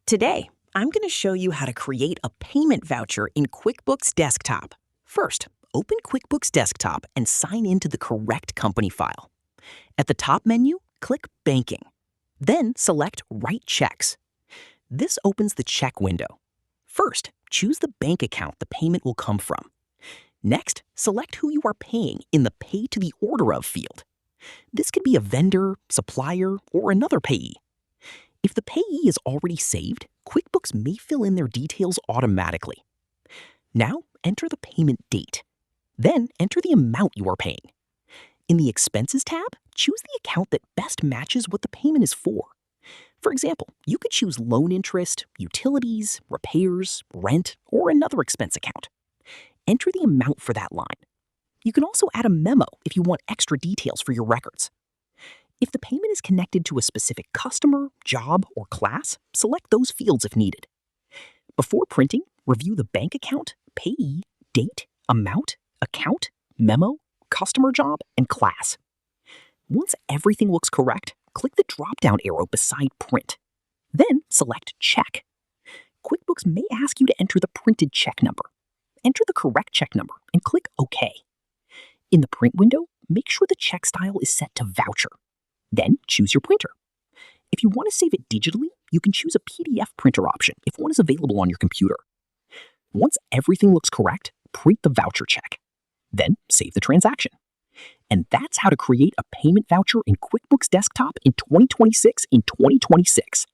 Today, I'm going to show you how to create a payment voucher in QuickBooks Desktop. First, open QuickBooks Desktop and sign into the correct company file. At the top menu, click Banking. Then select Write Checks. This opens the check window. First, choose the bank account the payment will come from. Next, select who you are paying in the Pay to the Order of field. This could be a vendor, supplier, or another payee. If the payee is already saved, QuickBooks may fill in their details automatically. Now, enter the payment date. Then, enter the amount you are paying. In the Expenses tab, choose the account that best matches what the payment is for. For example, you could choose loan interest, utilities, repairs, rent, or another expense account. Enter the amount for that line. You can also add a memo if you want extra details for your records. If the payment is connected to a specific customer, job, or class, select those fields if needed. Before printing, review the bank account, payee, date, amount, account, memo, customer job, and class. Once everything looks correct, click the drop-down arrow beside Print. Then select Check. QuickBooks may ask you to enter the printed check number. Enter the correct check number and click OK. In the print window, make sure the check style is set to Voucher. Then choose your printer. If you want to save it digitally, you can choose a PDF printer option if one is available on your computer. Once everything looks correct, print the voucher check. Then save the transaction. And that's how to create a payment voucher in QuickBooks Desktop in 2026 in 2026.